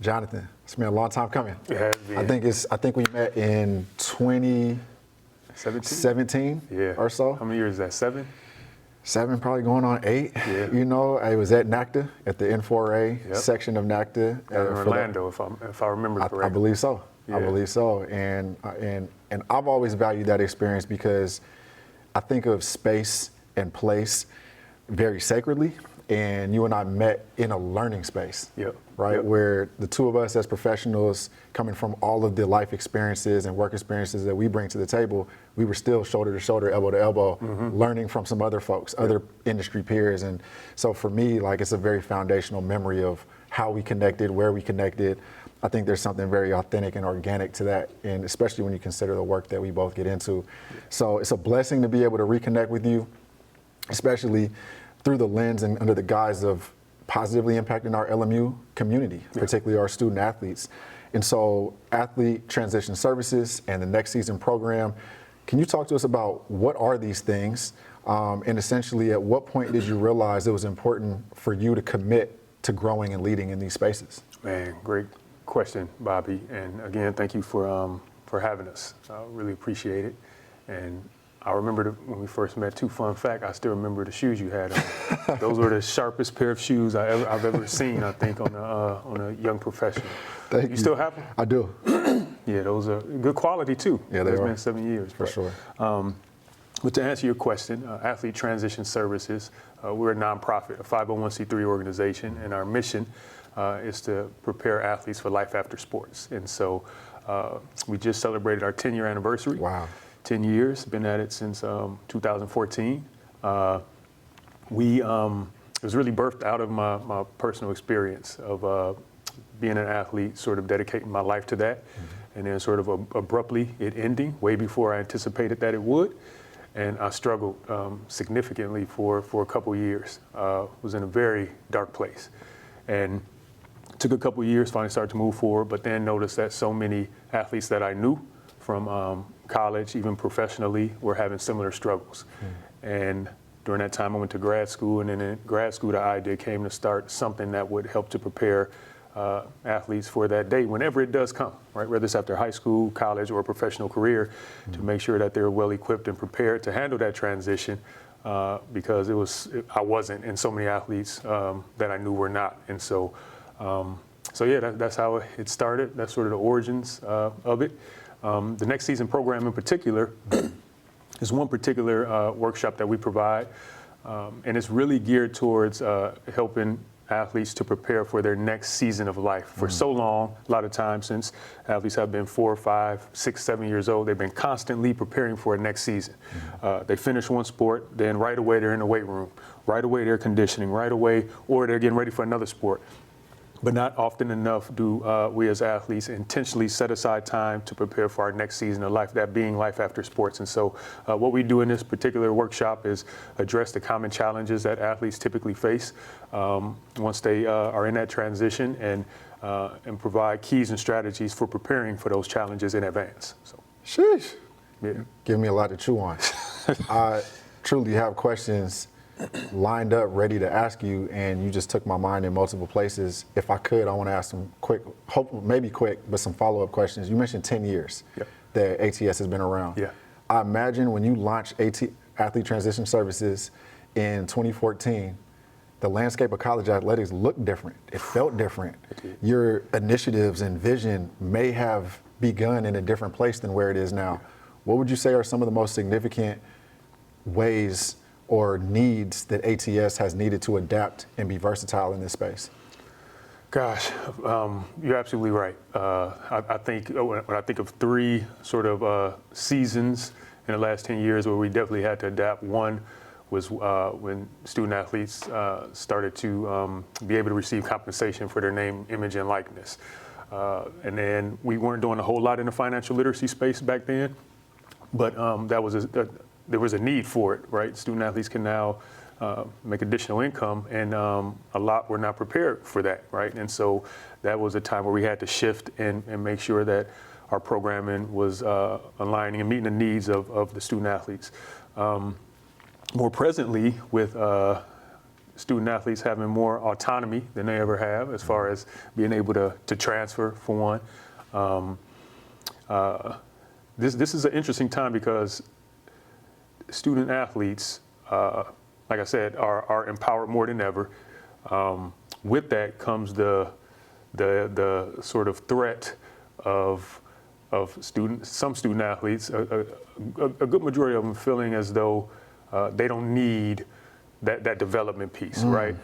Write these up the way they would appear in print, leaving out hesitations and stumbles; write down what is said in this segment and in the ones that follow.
Jonathan, it's been a long time coming. Yeah, I think we met in 2017 or so. How many years is that? 7? 7, probably going on 8. Yeah. You know, I was at NACTA, at the N4A section of NACTA. In Orlando, if I remember correctly. I believe so. Yeah. I believe so. And I've always valued that experience because I think of space and place very sacredly. And you and I met in a learning space, right? Where the two of us as professionals, coming from all of the life experiences and work experiences that we bring to the table, we were still shoulder to shoulder, elbow to elbow, learning from some other folks, other industry peers. And so for me, like, it's a very foundational memory of how we connected, where we connected. I think there's something very authentic and organic to that, and especially when you consider the work that we both get into. So it's a blessing to be able to reconnect with you, especially through the lens and under the guise of positively impacting our LMU community, particularly our student athletes. And so Athlete Transition Services and the Next Season program, can you talk to us about what are these things? And essentially, at what point did you realize it was important for you to commit to growing and leading in these spaces? Man, great question, Bobby. And again, thank you for having us. I really appreciate it. And I remember when we first met, too, fun fact, I still remember the shoes you had on. Those were the sharpest pair of shoes I've ever seen, I think, on a young professional. Thank you. Still have them? I do. Yeah, those are good quality, too. Yeah, they are. It's been 7 years. For sure. But to answer your question, Athlete Transition Services, we're a nonprofit, a 501c3 organization, and our mission is to prepare athletes for life after sports. And so we just celebrated our 10-year anniversary. Wow. 10 years, been at it since 2014. It was really birthed out of my personal experience of being an athlete, sort of dedicating my life to that, and then sort of abruptly it ending way before I anticipated that it would. And I struggled significantly for a couple years. Was in a very dark place. And it took a couple years, finally started to move forward, but then noticed that so many athletes that I knew from college, even professionally, were having similar struggles. And during that time, I went to grad school, and then in grad school, the idea came to start something that would help to prepare athletes for that day, whenever it does come, right? Whether it's after high school, college, or a professional career, to make sure that they're well equipped and prepared to handle that transition, because I wasn't, and so many athletes that I knew were not. And so yeah, that's how it started. That's sort of the origins of it. The Next Season program in particular is one particular workshop that we provide, and it's really geared towards helping athletes to prepare for their next season of life. For so long, a lot of times since athletes have been 4, 5, 6, 7 years old, they've been constantly preparing for a next season. They finish one sport, then right away they're in the weight room, right away they're conditioning, right away, or they're getting ready for another sport. But not often enough do we as athletes intentionally set aside time to prepare for our next season of life, that being life after sports. And so what we do in this particular workshop is address the common challenges that athletes typically face once they are in that transition, and provide keys and strategies for preparing for those challenges in advance. So, Sheesh. yeah. Give me a lot to chew on. I truly have questions lined up, ready to ask you, and you just took my mind in multiple places. If I could, I want to ask some quick, maybe quick, but some follow-up questions. You mentioned 10 years that ATS has been around. Yeah. I imagine when you launched Athlete Transition Services in 2014, the landscape of college athletics looked different. It felt different. Your initiatives and vision may have begun in a different place than where it is now. What would you say are some of the most significant ways or needs that ATS has needed to adapt and be versatile in this space? Gosh, you're absolutely right. I think when I think of 3 sort of seasons in the last 10 years where we definitely had to adapt, one was when student athletes started to be able to receive compensation for their name, image, and likeness. And then we weren't doing a whole lot in the financial literacy space back then, but there was a need for it, right? Student athletes can now make additional income, and a lot were not prepared for that, right? And so that was a time where we had to shift and make sure that our programming was aligning and meeting the needs of the student athletes. More presently, with student athletes having more autonomy than they ever have, as far as being able to transfer, for one. This is an interesting time because student athletes, like I said, are empowered more than ever. With that comes the sort of threat of some student athletes, a good majority of them feeling as though they don't need that development piece, right?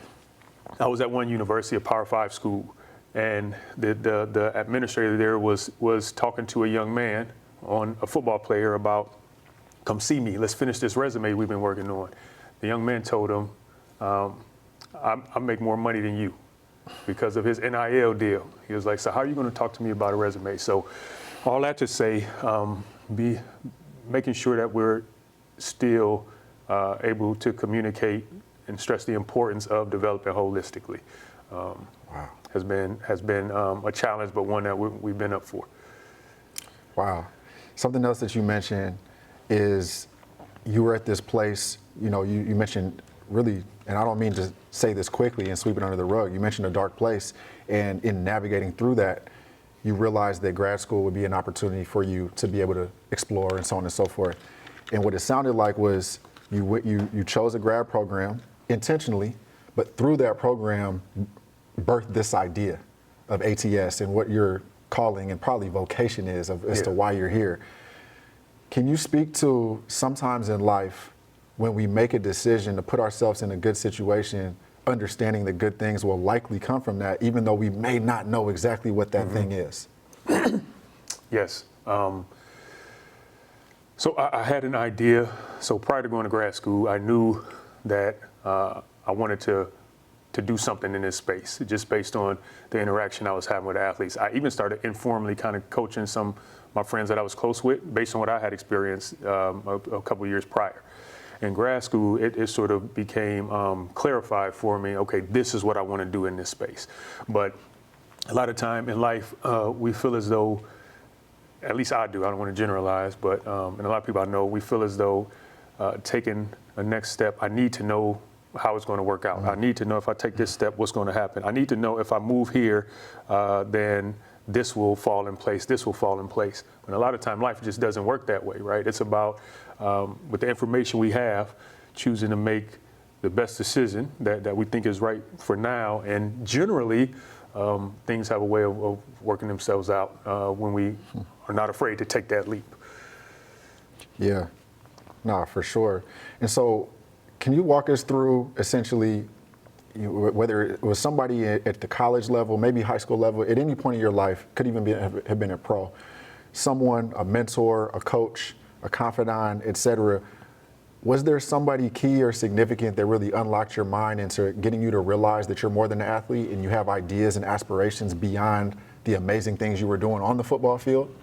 I was at one university, a Power 5 school, and the administrator there was talking to a young man, a football player, about, come see me, let's finish this resume we've been working on. The young man told him, I make more money than you because of his NIL deal. He was like, so how are you going to talk to me about a resume? So all that to say, be making sure that we're still able to communicate and stress the importance of developing holistically. Has been a challenge, but one that we've been up for. Wow. Something else that you mentioned is you were at this place, you mentioned really, and I don't mean to say this quickly and sweep it under the rug, you mentioned a dark place, and in navigating through that, you realized that grad school would be an opportunity for you to be able to explore and so on and so forth. And what it sounded like was you chose a grad program intentionally, but through that program, birthed this idea of ATS and what your calling and probably vocation is as to why you're here. Can you speak to sometimes in life when we make a decision to put ourselves in a good situation, understanding that good things will likely come from that, even though we may not know exactly what that thing is? Yes. So I had an idea. So prior to going to grad school, I knew that I wanted to do something in this space, just based on the interaction I was having with athletes. I even started informally kind of coaching some of my friends that I was close with, based on what I had experienced a couple of years prior. In grad school, it sort of became clarified for me, okay, this is what I want to do in this space. But a lot of time in life, we feel as though, at least I do, I don't want to generalize, but and a lot of people I know, we feel as though taking a next step, I need to know how it's going to work out. I need to know if I take this step, what's going to happen. I need to know if I move here, then this will fall in place, this will fall in place. And a lot of time, life just doesn't work that way, right? It's about, with the information we have, choosing to make the best decision that we think is right for now. And generally, things have a way of working themselves out when we are not afraid to take that leap. Yeah, no, for sure. And so, can you walk us through essentially, whether it was somebody at the college level, maybe high school level, at any point in your life, could even have been a pro, someone, a mentor, a coach, a confidant, etc. Was there somebody key or significant that really unlocked your mind into getting you to realize that you're more than an athlete and you have ideas and aspirations beyond the amazing things you were doing on the football field?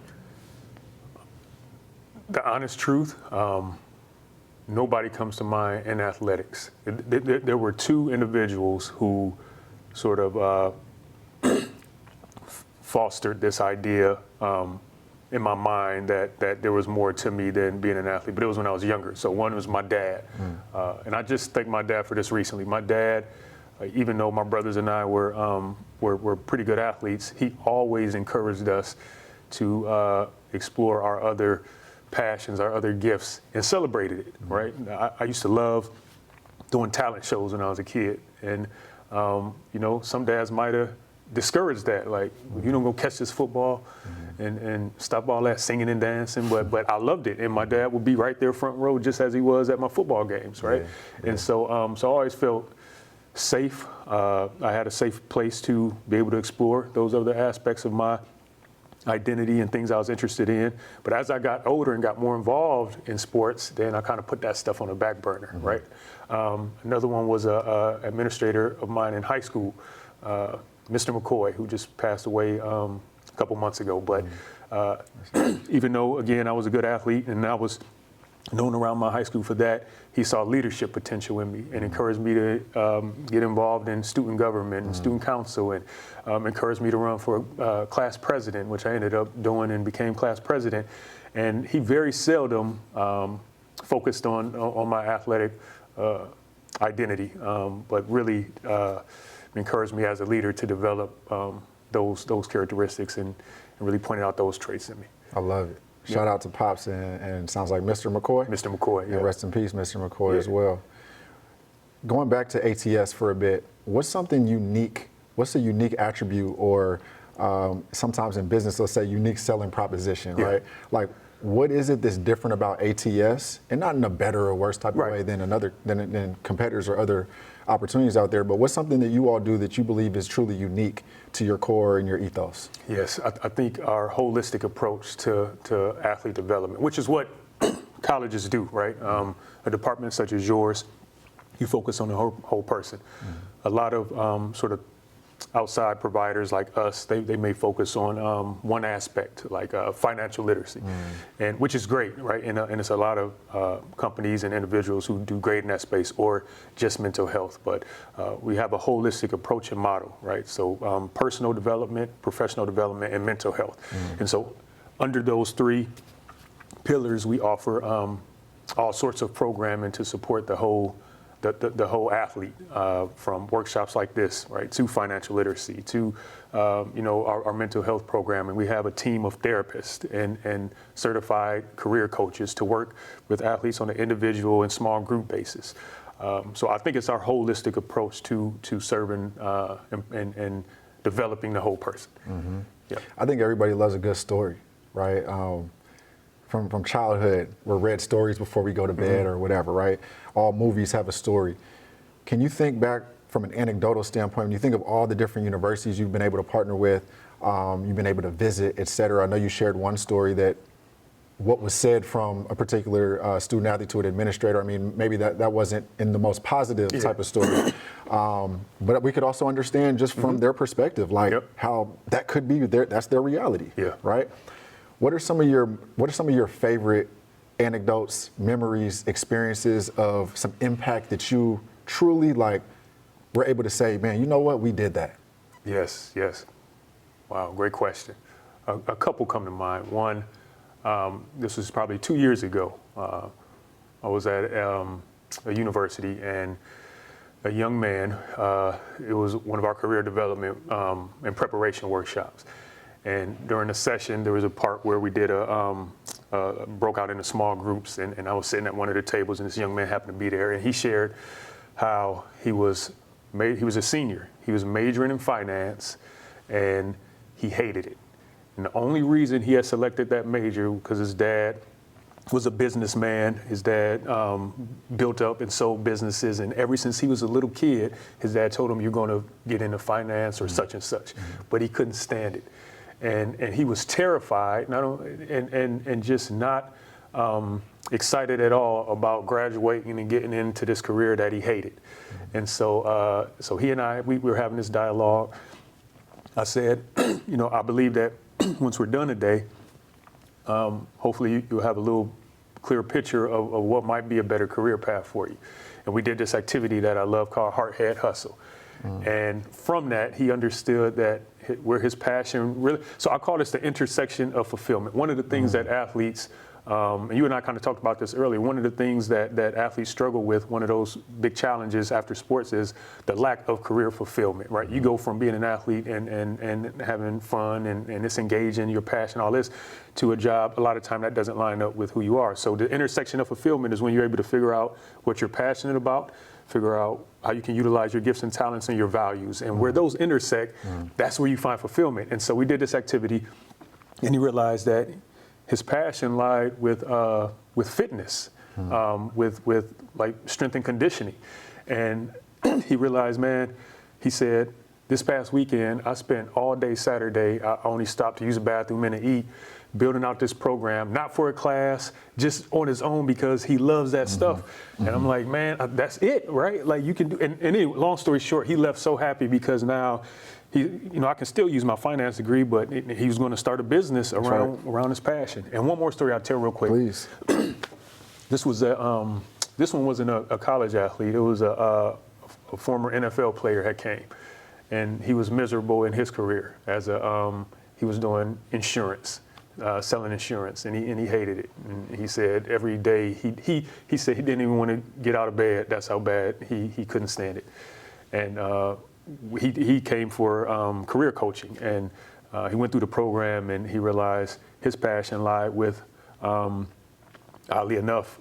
The honest truth, nobody comes to mind in athletics. There were two individuals who sort of fostered this idea in my mind that there was more to me than being an athlete, but it was when I was younger. So one was my dad. And I just thank my dad for this recently. My dad, even though my brothers and I were pretty good athletes, he always encouraged us to explore our other passions, our other gifts, and celebrated it, right? I used to love doing talent shows when I was a kid. And, some dads might have discouraged that, like, you don't go catch this football and stop all that singing and dancing, but I loved it. And my dad would be right there front row just as he was at my football games, right? Yeah. And so I always felt safe. I had a safe place to be able to explore those other aspects of my identity and things I was interested in. But as I got older and got more involved in sports, then I kind of put that stuff on the back burner, right? Another one was a administrator of mine in high school, Mr. McCoy, who just passed away a couple months ago. But even though, again, I was a good athlete and I was known around my high school for that, he saw leadership potential in me and encouraged me to get involved in student government and student council, and encouraged me to run for class president, which I ended up doing and became class president. And he very seldom focused on my athletic identity, but really encouraged me as a leader to develop those characteristics and really pointed out those traits in me. I love it. Shout out to Pops and sounds like Mr. McCoy. Mr. McCoy, Yeah, rest in peace, Mr. McCoy, Yeah. as well. Going back to ATS for a bit, what's a unique attribute or sometimes in business, let's say unique selling proposition, Yeah. right? Like, what is it that's different about ATS, and not in a better or worse type of Right. way than competitors or other opportunities out there, but what's something that you all do that you believe is truly unique to your core and your ethos? Yes, I think our holistic approach to athlete development, which is what colleges do, right? A department such as yours, you focus on the whole person. A lot of sort of outside providers like us, they may focus on one aspect, like financial literacy, and which is great, right? And it's a lot of companies and individuals who do great in that space, or just mental health. But we have a holistic approach and model, right? So personal development, professional development, and mental health. And so under those three pillars, we offer all sorts of programming to support the whole athlete, from workshops like this, right, to financial literacy, to our mental health program. And we have a team of therapists and certified career coaches to work with athletes on an individual and small group basis. So I think it's our holistic approach to serving and developing the whole person. Yeah. I think everybody loves a good story, right? From childhood, we're read stories before we go to bed or whatever, right? All movies have a story. Can you think back from an anecdotal standpoint, when you think of all the different universities you've been able to partner with, you've been able to visit, et cetera? I know you shared one story that what was said from a particular student athlete to an administrator, I mean, maybe that wasn't in the most positive type of story. But we could also understand just from their perspective, like how that could be that's their reality, right? What are some of your favorite anecdotes, memories, experiences of some impact that you truly were able to say, man, you know what, we did that? Yes. Wow, great question. A couple come to mind. One, this was probably 2 years ago. I was at a university, and a young man, it was one of our career development and preparation workshops. And during the session, there was a part where we did broke out into small groups, and I was sitting at one of the tables, and this young man happened to be there, and he shared how he was a senior. He was majoring in finance, and he hated it. And the only reason he had selected that major because his dad was a businessman. His dad built up and sold businesses, and ever since he was a little kid, his dad told him, you're going to get into finance or such and such, but he couldn't stand it. And he was terrified, and just not excited at all about graduating and getting into this career that he hated. And so he and I, we were having this dialogue. I said, I believe that once we're done today, hopefully you'll have a little clear picture of what might be a better career path for you. And we did this activity that I love called Heart, Head, Hustle. And from that, he understood that where his passion really, so I call this the intersection of fulfillment. One of the things that athletes, and you and I kind of talked about this earlier, one of the things that athletes struggle with, one of those big challenges after sports is the lack of career fulfillment, right? You go from being an athlete and having fun and it's engaging, your passion, all this, to a job, a lot of time that doesn't line up with who you are. So the intersection of fulfillment is when you're able to figure out what you're passionate about, figure out how you can utilize your gifts and talents and your values. And where those intersect, that's where you find fulfillment. And so we did this activity, and he realized that his passion lied with fitness, with like strength and conditioning. And he realized, man, he said, this past weekend, I spent all day Saturday, I only stopped to use the bathroom and to eat, building out this program, not for a class, just on his own because he loves that stuff. And I'm like, man, that's it, right? Like you can do, and anyway, long story short, he left so happy because now I can still use my finance degree, but he was going to start a business around his passion. And one more story I'll tell real quick. Please. This one wasn't a college athlete. It was a former NFL player that came, and he was miserable in his career he was doing insurance. selling insurance, and he hated it. And he said every day he said he didn't even want to get out of bed. That's how bad he couldn't stand it. And he came for career coaching, and he went through the program, and he realized his passion lied with, oddly enough,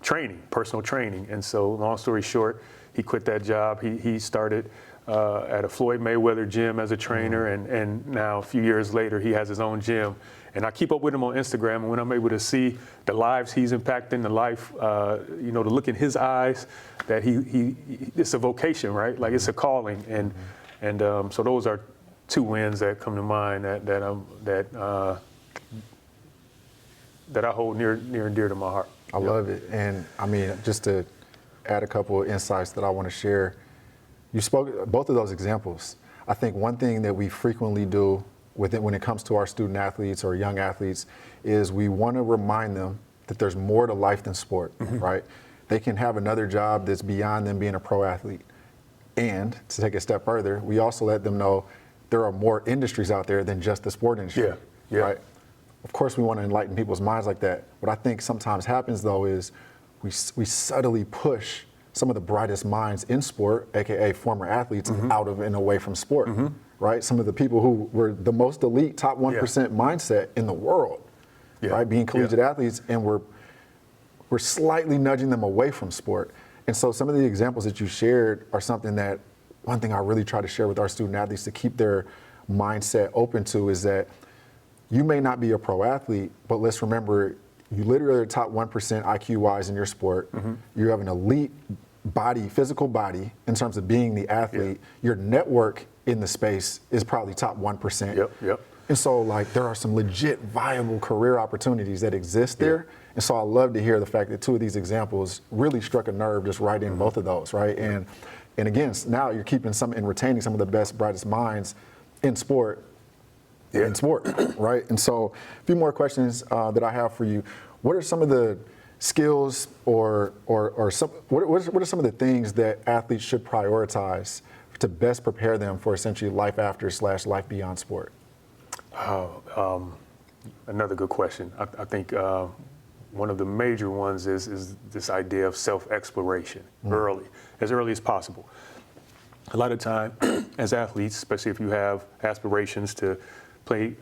training, personal training. And so, long story short, he quit that job. He started at a Floyd Mayweather gym as a trainer, and now a few years later, he has his own gym. And I keep up with him on Instagram, and when I'm able to see the lives he's impacting, the life, the look in his eyes, that it's a vocation, right? Like it's a calling, and so those are two wins that come to mind that I hold near and dear to my heart. I love it. And I mean, just to add a couple of insights that I want to share, you spoke both of those examples. I think one thing that we frequently do when it comes to our student athletes or young athletes is we want to remind them that there's more to life than sport, right? They can have another job that's beyond them being a pro athlete. And to take a step further, we also let them know there are more industries out there than just the sport industry, right? Of course, we want to enlighten people's minds like that. What I think sometimes happens, though, is we subtly push some of the brightest minds in sport, AKA former athletes, out of and away from sport, right? Some of the people who were the most elite, top 1% mindset in the world, right? Being collegiate athletes, and we're slightly nudging them away from sport. And so some of the examples that you shared are something that, one thing I really try to share with our student athletes to keep their mindset open to is that you may not be a pro athlete, but let's remember, you literally are top 1% IQ-wise in your sport. You have an elite body, physical body, in terms of being the athlete. Your network in the space is probably top 1%. And so, like, there are some legit viable career opportunities that exist there. And so I love to hear the fact that two of these examples really struck a nerve just right in both of those, right? And again, now you're keeping some and retaining some of the best, brightest minds in sport, right? And so a few more questions that I have for you. What are some of the skills or some, what are some of the things that athletes should prioritize to best prepare them for essentially life after / life beyond sport? Another good question. I think one of the major ones is this idea of self-exploration as early as possible. A lot of time as athletes, especially if you have aspirations to play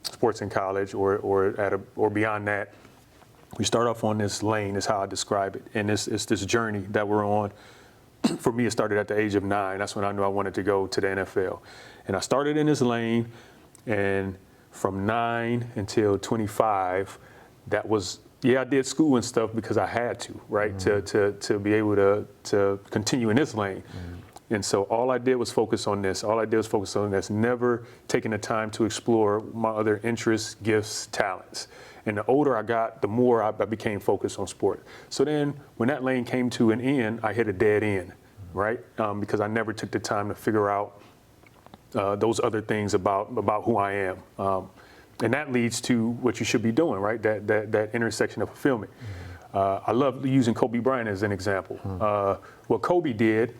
sports in college or beyond that, we start off on this lane, is how I describe it. And it's this journey that we're on. For me, it started at the age of 9. That's when I knew I wanted to go to the NFL. And I started in this lane, and from 9 until 25, that was, I did school and stuff because I had to, right, to be able to continue in this lane. And so all I did was focus on this. Never taking the time to explore my other interests, gifts, talents. And the older I got, the more I became focused on sport. So then when that lane came to an end, I hit a dead end, right? Because I never took the time to figure out those other things about who I am. And that leads to what you should be doing, right? That intersection of fulfillment. I love using Kobe Bryant as an example. What Kobe did,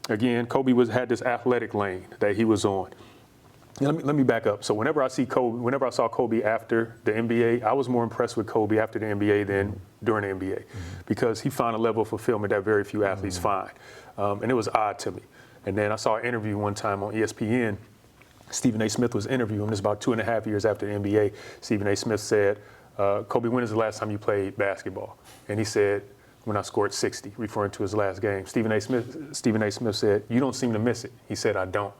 again, Kobe had this athletic lane that he was on. Let me back up. So whenever I saw Kobe after the NBA, I was more impressed with Kobe after the NBA than during the NBA, because he found a level of fulfillment that very few athletes find, and it was odd to me. And then I saw an interview one time on ESPN. Stephen A. Smith was interviewing him. This is about 2.5 years after the NBA. Stephen A. Smith said, "Kobe, when is the last time you played basketball?" And he said, "When I scored 60, referring to his last game." Stephen A. Smith said, "You don't seem to miss it." He said, "I don't."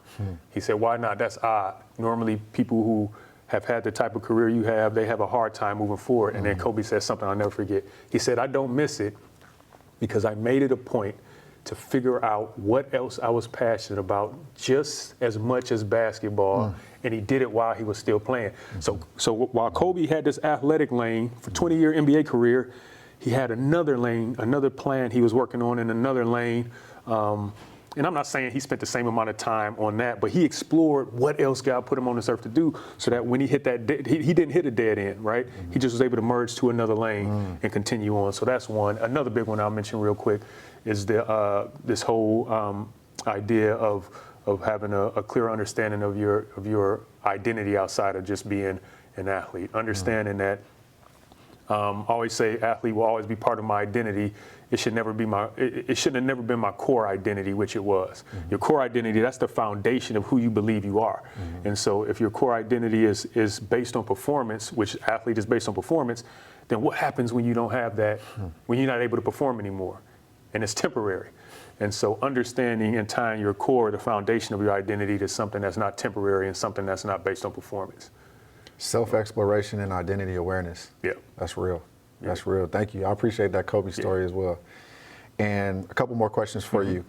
He said, "Why not? That's odd. Normally people who have had the type of career you have, they have a hard time moving forward." And then Kobe said something I'll never forget. He said, "I don't miss it because I made it a point to figure out what else I was passionate about just as much as basketball." And he did it while he was still playing. So while Kobe had this athletic lane for 20-year NBA career, he had another lane, another plan he was working on in another lane. And I'm not saying he spent the same amount of time on that, but he explored what else God put him on this earth to do, so that when he hit that, he didn't hit a dead end, right? He just was able to merge to another lane and continue on. So that's one. Another big one I'll mention real quick is this whole idea of having a clear understanding of your identity outside of just being an athlete, understanding that I always say athlete will always be part of my identity. It should never be it should have never been my core identity, which it was. Your core identity, that's the foundation of who you believe you are. And so if your core identity is based on performance, which athlete is based on performance, then what happens when you don't have that, when you're not able to perform anymore? And it's temporary. And so understanding and tying your core, the foundation of your identity, to something that's not temporary and something that's not based on performance. Self-exploration and identity awareness. Yeah. That's real. That's real. Thank you. I appreciate that Kobe story as well. And a couple more questions for you.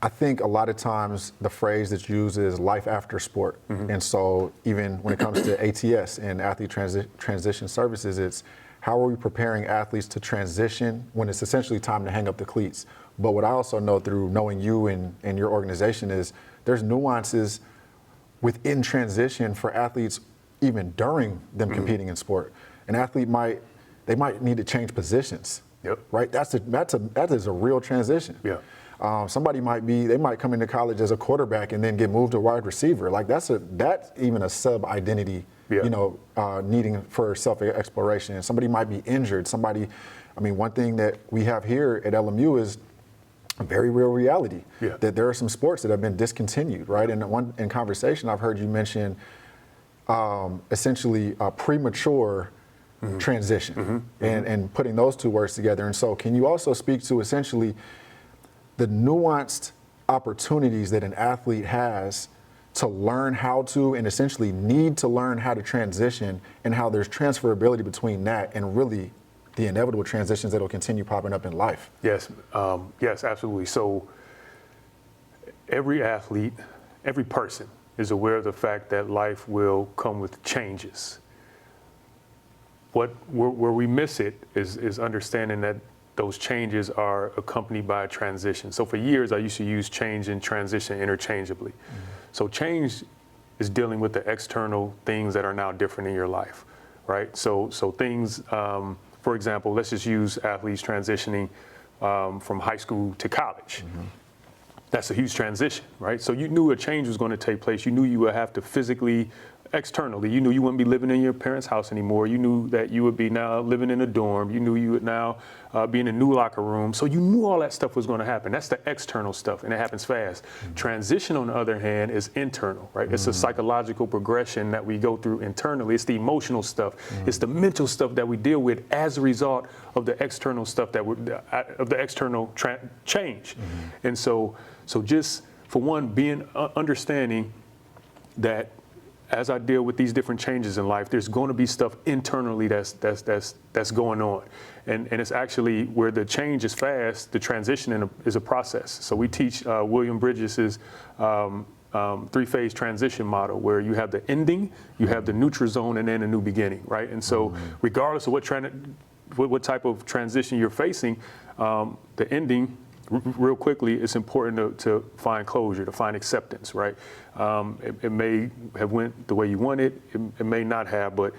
I think a lot of times the phrase that's used is life after sport. And so even when it comes to ATS and athlete transition services, it's how are we preparing athletes to transition when it's essentially time to hang up the cleats? But what I also know through knowing you and your organization is there's nuances within transition for athletes even during them competing in sport. An athlete might need to change positions. Yep. Right? That is a real transition. Yeah. Somebody they might come into college as a quarterback and then get moved to wide receiver. Like that's even a sub identity, needing for self-exploration. And somebody might be injured. One thing that we have here at LMU is a very real reality that there are some sports that have been discontinued, right? And in conversation, I've heard you mention essentially a premature transition and putting those two words together. And so can you also speak to essentially the nuanced opportunities that an athlete has to learn how to and essentially need to learn how to transition, and how there's transferability between that and really the inevitable transitions that will continue popping up in life? Yes, yes, absolutely. So every athlete, every person is aware of the fact that life will come with changes. Where we miss it is understanding that those changes are accompanied by a transition. So for years, I used to use change and transition interchangeably. So change is dealing with the external things that are now different in your life, right? So things, for example, let's just use athletes transitioning from high school to college. That's a huge transition, right? So you knew a change was going to take place. You knew you would have to physically, externally, you knew you wouldn't be living in your parents' house anymore. You knew that you would be now living in a dorm. You knew you would now be in a new locker room. So you knew all that stuff was going to happen. That's the external stuff, and it happens fast. Transition, on the other hand, is internal, right? It's a psychological progression that we go through internally. It's the emotional stuff. It's the mental stuff that we deal with as a result of the external stuff of the external change. And so just for one, understanding that as I deal with these different changes in life, there's going to be stuff internally that's going on, and it's actually where the change is fast. The transition is a process. So we teach William Bridges's three-phase transition model, where you have the ending, you have the neutral zone, and then a new beginning, right? And so regardless of what type of transition you're facing, the ending, real quickly, it's important to find closure, to find acceptance, right? It may have went the way you wanted, it may not have, but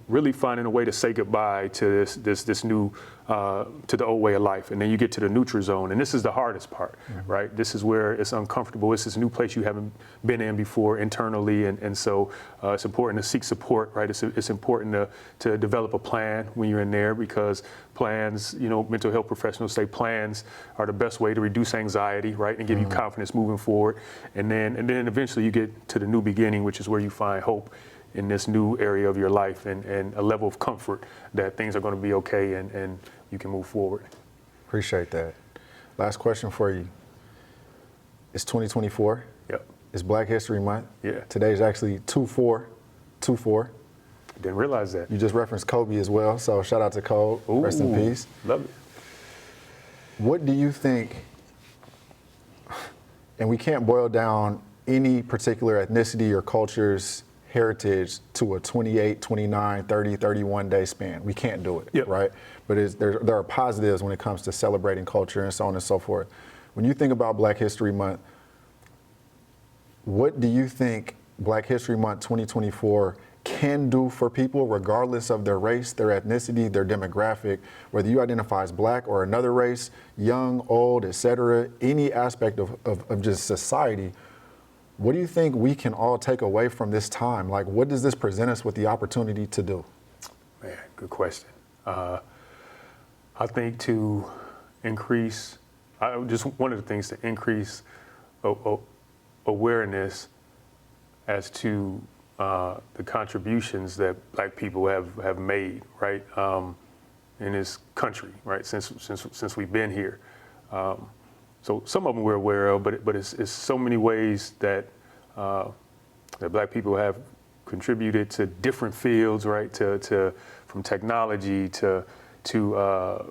really finding a way to say goodbye to this new, to the old way of life. And then you get to the neutral zone, and this is the hardest part, right? This is where it's uncomfortable. It's this new place you haven't been in before internally, and so it's important to seek support, right? It's important to develop a plan when you're in there, because plans, mental health professionals say plans are the best way to reduce anxiety, right, and give you confidence moving forward. And then eventually you get to the new beginning, which is where you find hope in this new area of your life, and a level of comfort that things are going to be okay, and you can move forward. Appreciate that. Last question for you. It's 2024. Yep. It's Black History Month. Yeah. Today's actually 2/4. Didn't realize that. You just referenced Kobe as well, so shout out to Kobe. Ooh, rest in peace. Love it. What do you think, and we can't boil down any particular ethnicity or culture's heritage to a 28, 29, 30, 31 day span. We can't do it, right? But there are positives when it comes to celebrating culture and so on and so forth. When you think about Black History Month, what do you think Black History Month 2024 can do for people, regardless of their race, their ethnicity, their demographic, whether you identify as Black or another race, young, old, etc., any aspect of just society? What do you think we can all take away from this time? Like, what does this present us with the opportunity to do? Man, good question. I think to increase, just one of the things to increase awareness as to the contributions that Black people have made, right, in this country, right, since we've been here. So some of them we're aware of, but it's so many ways that that Black people have contributed to different fields, right, to from technology to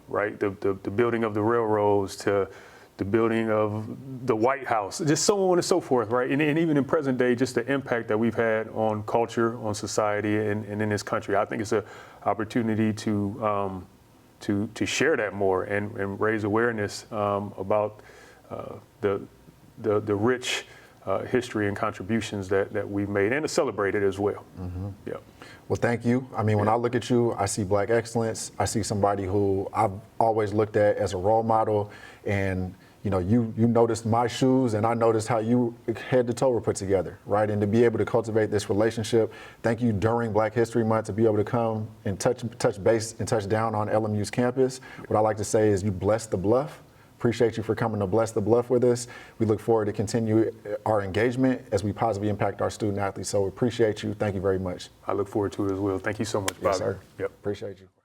right, the building of the railroads, to the building of the White House, just so on and so forth, right? And even in present day, just the impact that we've had on culture, on society, and in this country. I think it's an opportunity to share that more and raise awareness about the rich history and contributions that we've made, and to celebrate it as well. Mm-hmm. Yeah. Well, thank you. I mean, when I look at you, I see Black excellence. I see somebody who I've always looked at as a role model. And, you know, you noticed my shoes, and I noticed how you head to toe were put together, right? And to be able to cultivate this relationship, thank you during Black History Month to be able to come and touch base and touch down on LMU's campus. What I like to say is you blessed the bluff. Appreciate you for coming to Bless the Bluff with us. We look forward to continue our engagement as we positively impact our student athletes. So we appreciate you. Thank you very much. I look forward to it as well. Thank you so much, Bobby. Yes, sir. Yep. Appreciate you.